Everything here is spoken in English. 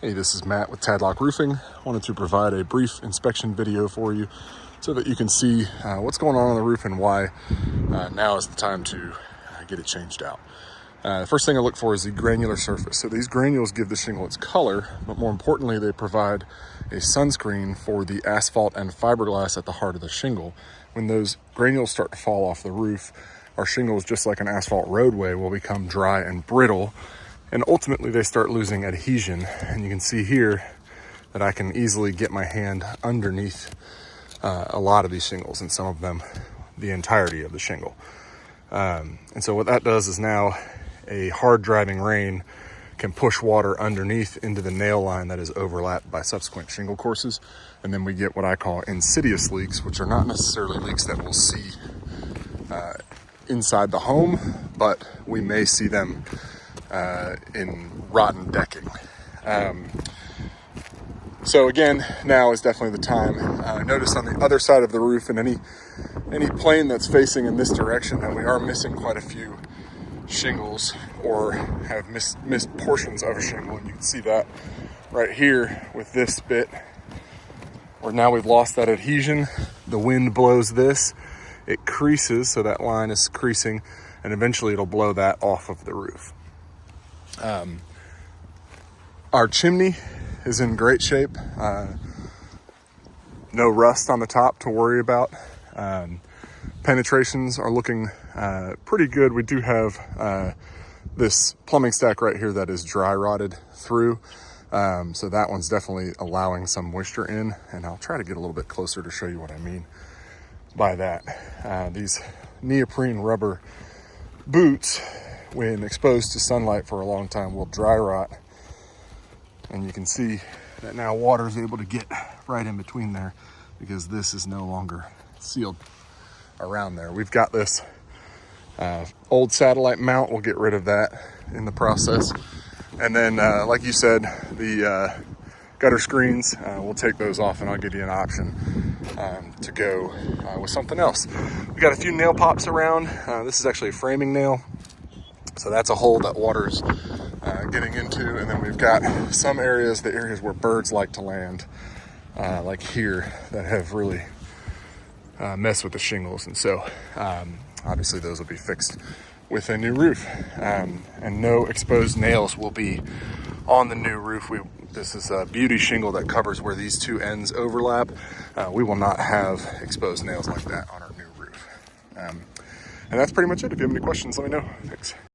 Hey, this is Matt with Tadlock Roofing. Wanted to provide a brief inspection video for you so that you can see what's going on the roof and why now is the time to get it changed out. The first thing I look for is the granular surface. So these granules give the shingle its color, but more importantly, they provide a sunscreen for the asphalt and fiberglass at the heart of the shingle. When those granules start to fall off the roof, our shingles, just like an asphalt roadway, will become dry and brittle. And ultimately they start losing adhesion. And you can see here that I can easily get my hand underneath a lot of these shingles, and some of them the entirety of the shingle. And so what that does is now a hard driving rain can push water underneath into the nail line that is overlapped by subsequent shingle courses. And then we get what I call insidious leaks, which are not necessarily leaks that we'll see inside the home, but we may see them in rotten decking. So again, now is definitely the time. Notice on the other side of the roof and any plane that's facing in this direction that we are missing quite a few shingles, or have missed portions of a shingle. And you can see that right here with this bit, where now we've lost that adhesion. The wind blows this, it creases, so that line is creasing, and eventually it'll blow that off of the roof. Our chimney is in great shape. No rust on the top to worry about. Penetrations are looking pretty good. We do have this plumbing stack right here that is dry rotted through. So that one's definitely allowing some moisture in, and I'll try to get a little bit closer to show you what I mean by that. These neoprene rubber boots, when exposed to sunlight for a long time, will dry rot. And you can see that now water is able to get right in between there because this is no longer sealed around there. We've got this old satellite mount. We'll get rid of that in the process. And then, like you said, the gutter screens, we'll take those off, and I'll give you an option to go with something else. We got a few nail pops around. This is actually a framing nail. So that's a hole that water's getting into. And then we've got some areas, the areas where birds like to land, like here, that have really messed with the shingles. And so obviously those will be fixed with a new roof. And no exposed nails will be on the new roof. This is a beauty shingle that covers where these two ends overlap. We will not have exposed nails like that on our new roof. And that's pretty much it. If you have any questions, let me know. Thanks.